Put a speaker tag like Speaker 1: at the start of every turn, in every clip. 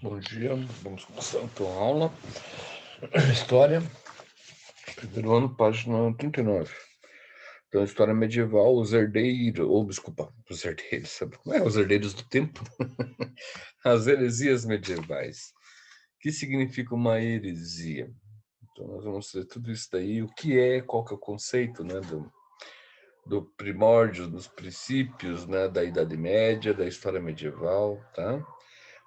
Speaker 1: Bom dia, vamos começar então a aula. História, primeiro ano, página 39. Então, história medieval, os herdeiros, ou desculpa, os herdeiros, não é os herdeiros do tempo, as heresias medievais. O que significa uma heresia? Então, nós vamos ver tudo isso daí, o que é, qual que é o conceito, né, do primórdio, dos princípios, né, da Idade Média, da história medieval, tá?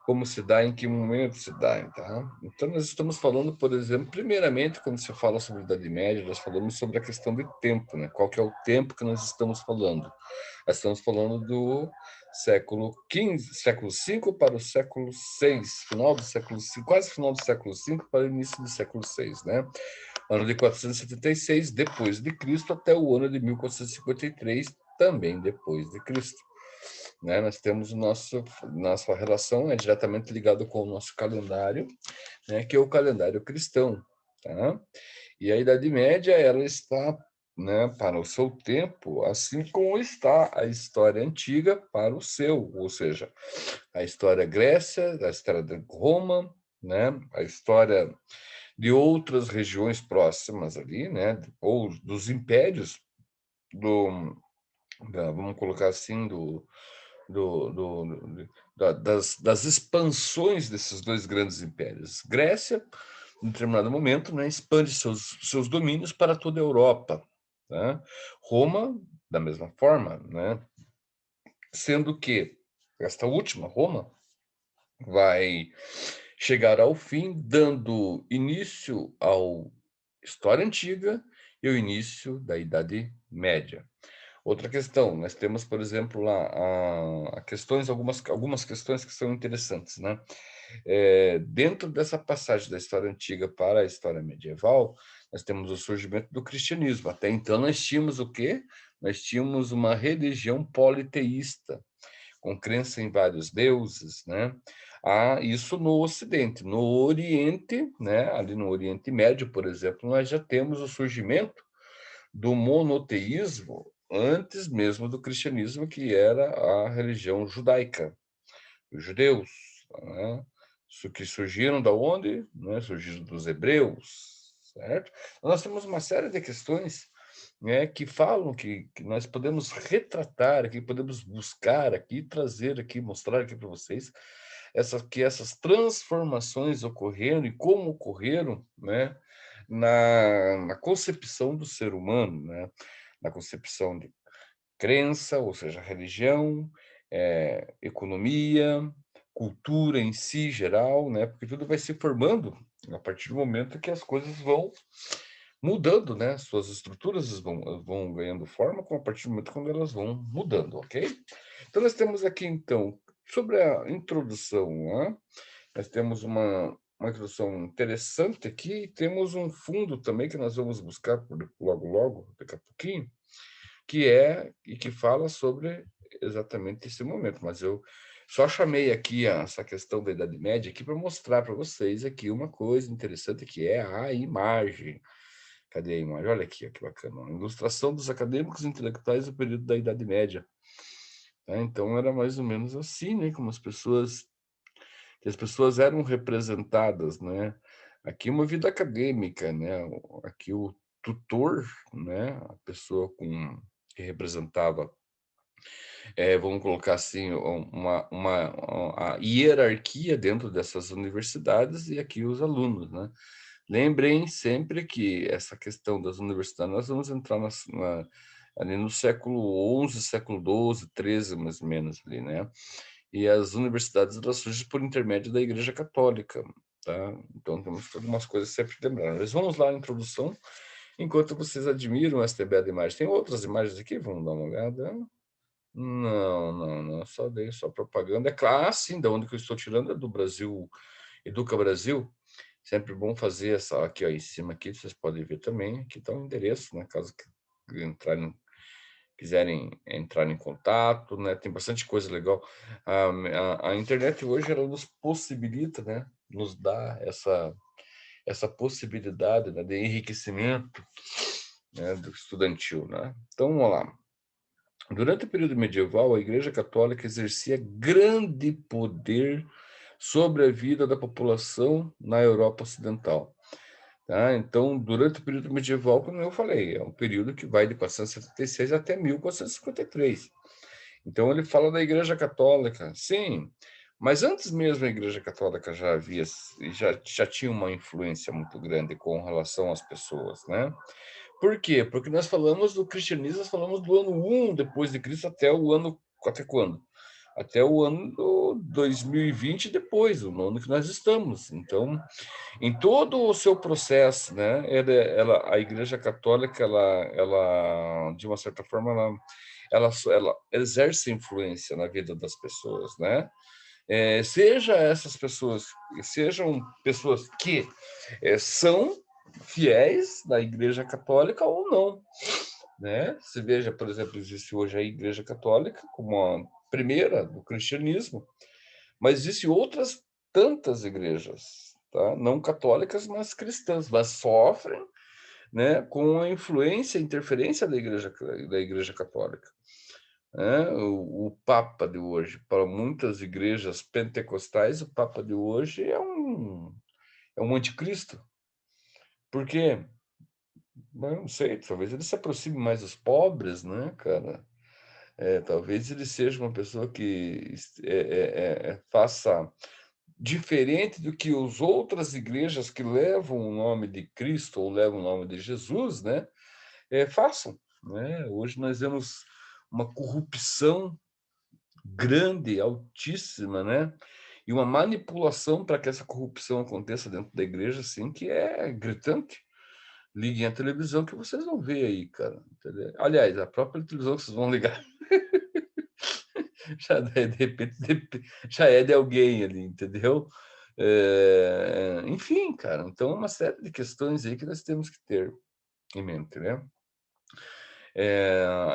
Speaker 1: Como se dá, em que momento se dá, tá? Então, nós estamos falando, por exemplo, primeiramente, quando se fala sobre a Idade Média, nós falamos sobre a questão de tempo, né? Qual que é o tempo que nós estamos falando? Nós estamos falando do século XV, século V para o século VI, final do século V, quase final do século V para o início do século VI, né? Ano de 476 depois de Cristo até o ano de 1453, também depois de Cristo. Né? Nós temos nossa relação é diretamente ligada com o nosso calendário, né? Que é o calendário cristão, tá? E a Idade Média ela está, né, para o seu tempo, assim como está a história antiga para o seu, ou seja, a história Grécia, a história de Roma, né, a história de outras regiões próximas ali, né, ou dos impérios do, vamos colocar assim, do, do, das expansões desses dois grandes impérios. Grécia, em determinado momento, né, expande seus domínios para toda a Europa. Né? Roma, da mesma forma, né? Sendo que esta última, Roma, vai chegar ao fim, dando início à história antiga e o início da Idade Média. Outra questão, nós temos, por exemplo, lá questões, algumas questões que são interessantes, né? Dentro dessa passagem da história antiga para a história medieval, nós temos o surgimento do cristianismo. Até então, nós tínhamos o quê? Nós tínhamos uma religião politeísta, com crença em vários deuses, né? Isso no Ocidente. No Oriente, né? Ali no Oriente Médio, por exemplo, nós já temos o surgimento do monoteísmo antes mesmo do cristianismo, que era a religião judaica, os judeus, né? Isso que surgiram da onde? Né? Surgiram dos hebreus, certo? Nós temos uma série de questões, né, que falam que nós podemos retratar aqui, podemos buscar aqui, trazer aqui, mostrar aqui para vocês que essas transformações ocorreram e como ocorreram, né, na concepção do ser humano, né, na concepção de crença, ou seja, religião, economia, cultura em si, geral, né, porque tudo vai se formando a partir do momento que as coisas vão mudando, né, suas estruturas vão ganhando forma a partir do momento quando elas vão mudando, ok? Então, nós temos aqui, então, sobre a introdução, né, nós temos uma introdução interessante aqui, e temos um fundo também que nós vamos buscar logo, logo, daqui a pouquinho, que fala sobre exatamente esse momento, mas eu só chamei aqui essa questão da Idade Média aqui para mostrar para vocês aqui uma coisa interessante que é a imagem. Cadê a imagem? Olha aqui, que bacana. A ilustração dos acadêmicos intelectuais do período da Idade Média. Tá? Então era mais ou menos assim, né? Como as pessoas eram representadas, né? Aqui uma vida acadêmica, né? Aqui o tutor, né? A pessoa que representava, vamos colocar assim, a hierarquia dentro dessas universidades e aqui os alunos, né? Lembrem sempre que essa questão das universidades, nós vamos entrar ali no século XI, século XII, XIII, mais ou menos, ali, né? E as universidades, elas surgem por intermédio da Igreja Católica, tá? Então, temos algumas coisas sempre lembrando. Mas vamos lá, a introdução, enquanto vocês admiram esta bela imagem. Tem outras imagens aqui? Vamos dar uma olhada. Não, não, não, só dei só propaganda. É claro, sim, da onde que eu estou tirando é do Brasil, Educa Brasil. Sempre bom fazer essa aqui, ó, em cima aqui, vocês podem ver também. Aqui está o endereço, né? Caso quiserem entrar em contato, né? Tem bastante coisa legal. A internet hoje ela nos possibilita, né? Nos dá essa possibilidade, né, de enriquecimento, né, do estudantil, né? Então, vamos lá. Durante o período medieval, a Igreja Católica exercia grande poder sobre a vida da população na Europa Ocidental. Tá? Então, durante o período medieval, como eu falei, é um período que vai de 476 até 1453. Então, ele fala da Igreja Católica, sim, mas antes mesmo a Igreja Católica já tinha uma influência muito grande com relação às pessoas, né? Por quê? Porque nós falamos do cristianismo, nós falamos do ano 1 depois de Cristo até quando? Até o ano 2020 depois, o ano que nós estamos. Então, em todo o seu processo, né, a Igreja Católica, de uma certa forma, ela exerce influência na vida das pessoas, né? Seja essas pessoas, sejam pessoas que são fiéis da Igreja Católica ou não, né? Você veja, por exemplo, existe hoje a Igreja Católica como a primeira do cristianismo, mas existem outras tantas igrejas, tá? Não católicas, mas cristãs, mas sofrem, né, com a influência, a interferência da igreja Católica. Né? O Papa de hoje, para muitas igrejas pentecostais, o Papa de hoje é um anticristo. Por quê? Eu não sei, talvez ele se aproxime mais dos pobres, né, cara? Talvez ele seja uma pessoa que faça diferente do que as outras igrejas que levam o nome de Cristo ou levam o nome de Jesus, né, façam. Né? Hoje nós vemos uma corrupção grande, altíssima, né? E uma manipulação para que essa corrupção aconteça dentro da igreja, assim, que é gritante. Liguem a televisão que vocês vão ver aí, cara. Entendeu? Aliás, a própria televisão que vocês vão ligar já de repente já é de alguém ali, entendeu? Enfim, cara, então uma série de questões aí que nós temos que ter em mente, né?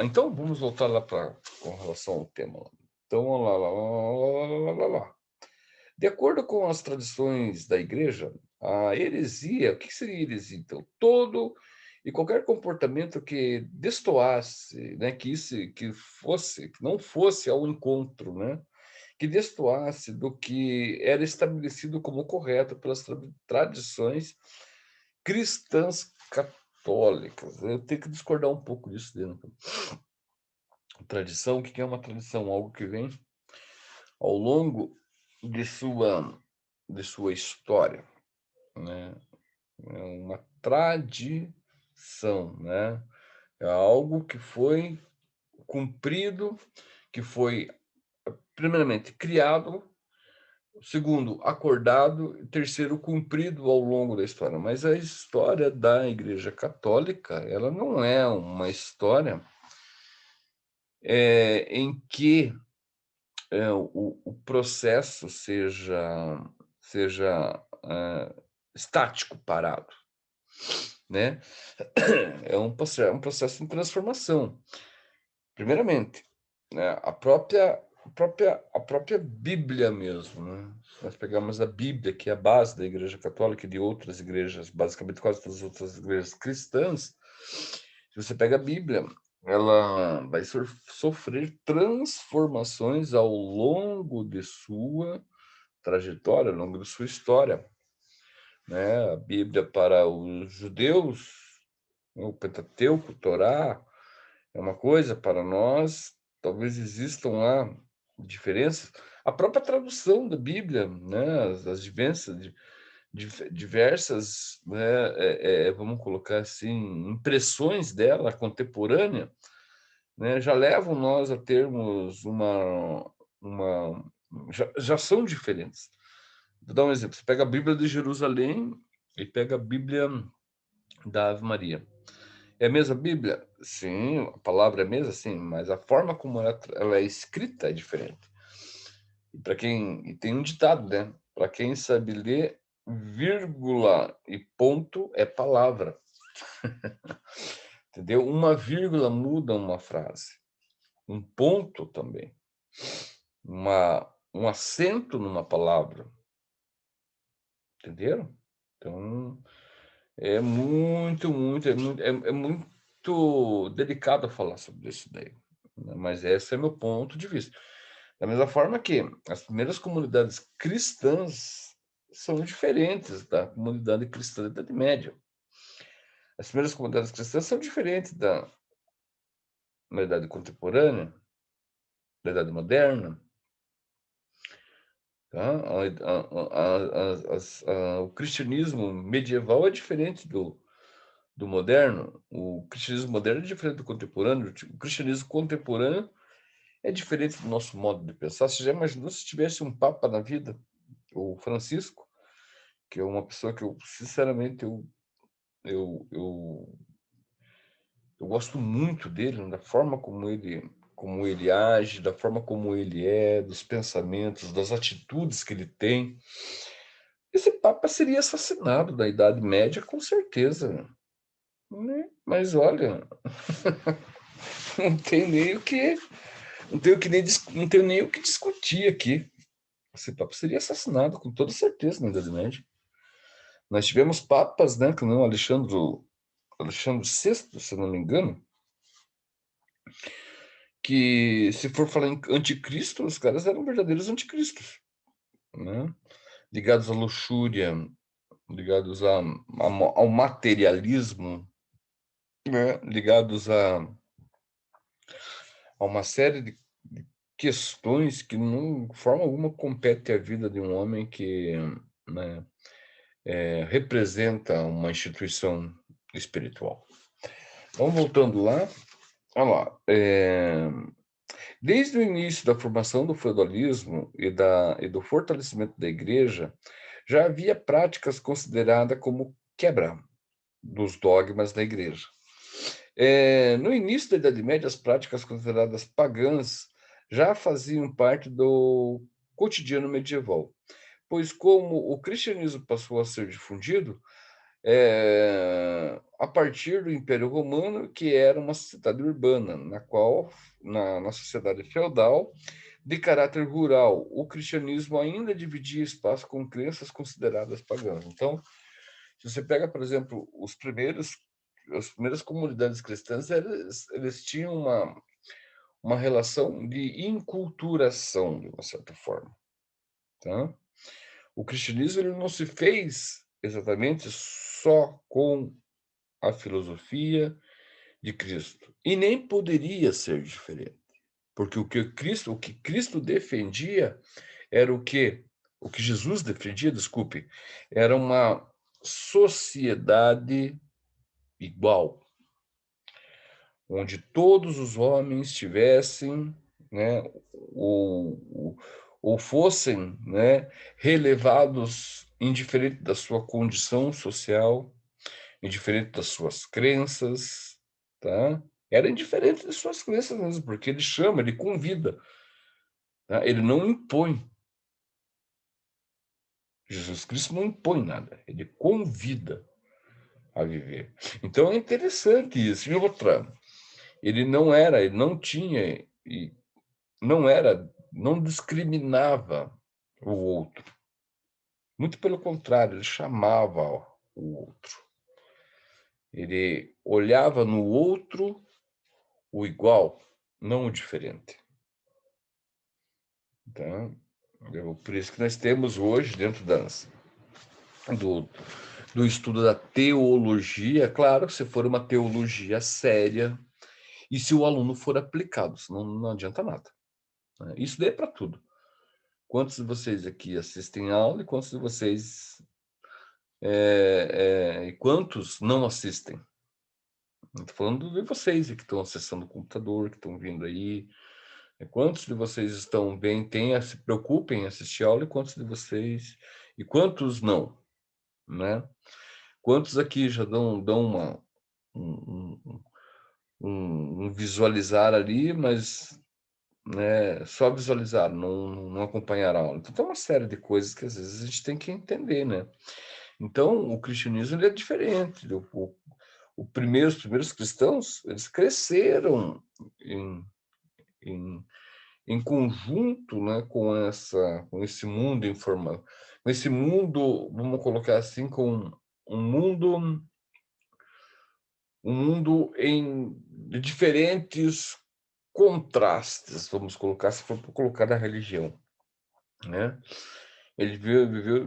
Speaker 1: Então vamos voltar lá para com relação ao tema. Então, lá. De acordo com as tradições da igreja, a heresia, o que seria heresia? Então, todo e qualquer comportamento que destoasse, né, que não fosse ao encontro, né, que destoasse do que era estabelecido como correto pelas tradições cristãs católicas. Eu tenho que discordar um pouco disso dentro. Tradição, o que é uma tradição? Algo que vem ao longo de sua história, né? É uma tradição, né? É algo que foi cumprido, que foi primeiramente criado, segundo acordado, e terceiro cumprido ao longo da história. Mas a história da Igreja Católica, ela não é uma história em que o processo seja estático, parado, né? É um processo de transformação. Primeiramente, né, a própria Bíblia mesmo, né? Se nós pegamos a Bíblia, que é a base da Igreja Católica e de outras igrejas, basicamente quase todas as outras igrejas cristãs, se você pega a Bíblia, ela vai sofrer transformações ao longo de sua trajetória, ao longo de sua história, né? A Bíblia para os judeus, o Pentateuco, Torá, é uma coisa, para nós, talvez existam lá diferenças. A própria tradução da Bíblia, né? As diversas, né? Vamos colocar assim, impressões dela contemporânea, né? Já levam nós a termos já são diferentes. Vou dar um exemplo. Você pega a Bíblia de Jerusalém e pega a Bíblia da Ave Maria. É a mesma Bíblia? Sim, a palavra é a mesma, sim, mas a forma como ela é escrita é diferente. E tem um ditado, né? Para quem sabe ler, vírgula e ponto é palavra. Entendeu? Uma vírgula muda uma frase. Um ponto também. Um acento numa palavra. Entenderam? Então, é muito delicado falar sobre isso daí, né? Mas esse é meu ponto de vista. Da mesma forma que as primeiras comunidades cristãs são diferentes da comunidade cristã da Idade Média. As primeiras comunidades cristãs são diferentes da Idade Contemporânea, da Idade Moderna. Tá? O cristianismo medieval é diferente do moderno. O cristianismo moderno é diferente do contemporâneo. O cristianismo contemporâneo é diferente do nosso modo de pensar. Você já imaginou se tivesse um papa na vida, o Francisco, que é uma pessoa que eu, sinceramente, eu, eu gosto muito dele, da forma como ele age, da forma como ele é, dos pensamentos, das atitudes que ele tem. Esse papa seria assassinado na Idade Média, com certeza, né? Mas olha, não tem nem o que, não tenho nem o que discutir aqui. Esse papa seria assassinado com toda certeza na Idade Média. Nós tivemos papas, né, que não Alexandre VI, se não me engano, que se for falar em anticristo, os caras eram verdadeiros anticristos, né? Ligados à luxúria, ligados ao materialismo, né? Ligados a uma série de questões que não de forma alguma compete à vida de um homem que, né, representa uma instituição espiritual. Então, voltando lá, olha lá, desde o início da formação do feudalismo e do fortalecimento da igreja, já havia práticas consideradas como quebra dos dogmas da igreja. No início da Idade Média, as práticas consideradas pagãs já faziam parte do cotidiano medieval, pois como o cristianismo passou a ser difundido a partir do Império Romano, que era uma sociedade urbana, na qual, na sociedade feudal, de caráter rural, o cristianismo ainda dividia espaço com crenças consideradas pagãs. Então, se você pega, por exemplo, as primeiras comunidades cristãs, eles tinham uma relação de inculturação, de uma certa forma. Tá? O cristianismo ele não se fez exatamente só com a filosofia de Cristo. E nem poderia ser diferente. Porque o que Cristo defendia era o que Jesus defendia, desculpe, era uma sociedade igual, onde todos os homens tivessem, né, ou fossem, né, relevados indiferente da sua condição social, indiferente das suas crenças, tá? Era indiferente das suas crenças mesmo, porque ele chama, ele convida, tá? Ele não impõe. Jesus Cristo não impõe nada, ele convida a viver. Então é interessante isso. E outra, ele não tinha, e não discriminava o outro. Muito pelo contrário, ele chamava o outro. Ele olhava no outro o igual, não o diferente. Tá? Por isso que nós temos hoje, dentro do estudo da teologia, claro, se for uma teologia séria, e se o aluno for aplicado, senão não adianta nada. Né? Isso daí é para tudo. Quantos de vocês aqui assistem aula e quantos de vocês e quantos não assistem? Estou falando de vocês que estão acessando o computador, que estão vindo aí. Quantos de vocês estão bem, se preocupem em assistir aula e quantos de vocês e quantos não, né? Quantos aqui já dão um visualizar ali, mas né, só visualizar, não acompanhar a aula. Então tem uma série de coisas que às vezes a gente tem que entender, né? Então o cristianismo ele é diferente. Os primeiros cristãos eles cresceram em, em em conjunto, né, com esse mundo informal, com esse mundo, vamos colocar assim, com um mundo de diferentes contrastes, vamos colocar, se for para colocar na religião, né? Ele viveu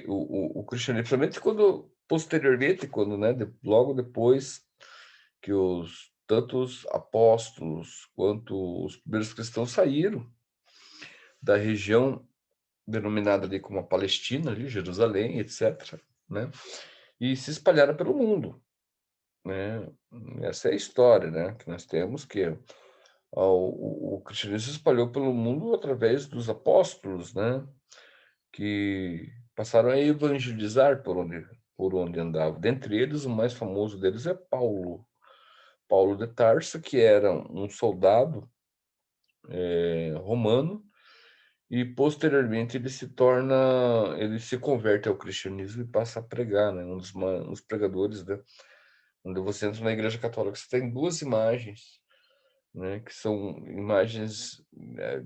Speaker 1: o cristianismo, principalmente quando posteriormente, quando, né, logo depois que os tantos apóstolos quanto os primeiros cristãos saíram da região denominada ali como a Palestina, ali, Jerusalém, etc., né? E se espalharam pelo mundo, né? Essa é a história, né? Que nós temos que o cristianismo se espalhou pelo mundo através dos apóstolos, né? Que passaram a evangelizar por onde andavam. Dentre eles, o mais famoso deles é Paulo. Paulo de Tarso, que era um soldado romano, e posteriormente ele se converte ao cristianismo e passa a pregar, né? Um dos pregadores, né? Quando você entra na Igreja Católica, você tem duas imagens, né? Que são imagens, né,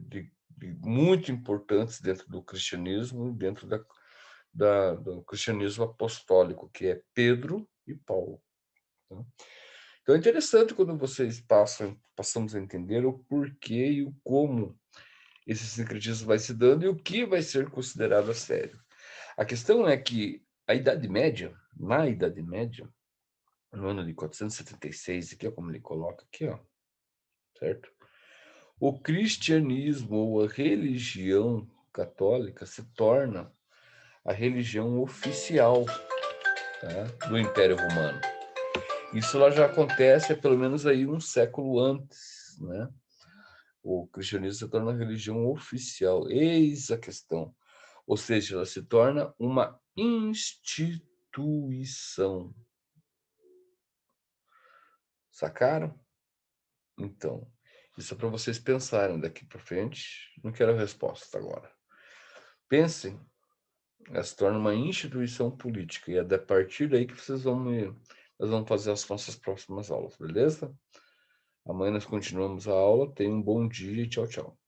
Speaker 1: muito importantes dentro do cristianismo, dentro do cristianismo apostólico, que é Pedro e Paulo. Tá? Então é interessante quando vocês passamos a entender o porquê e o como esse sincretismo vai se dando e o que vai ser considerado a sério. A questão é que a Idade Média, na Idade Média, no ano de 476, aqui é como ele coloca aqui, ó, certo? O cristianismo ou a religião católica se torna a religião oficial, tá, do Império Romano. Isso lá já acontece pelo menos aí um século antes, né? O cristianismo se torna a religião oficial. Eis a questão. Ou seja, ela se torna uma instituição. Sacaram? Então, isso é para vocês pensarem daqui para frente. Não quero a resposta agora. Pensem, ela se torna uma instituição política. E é a partir daí que nós vamos fazer as nossas próximas aulas, beleza? Amanhã nós continuamos a aula. Tenham um bom dia e tchau, tchau.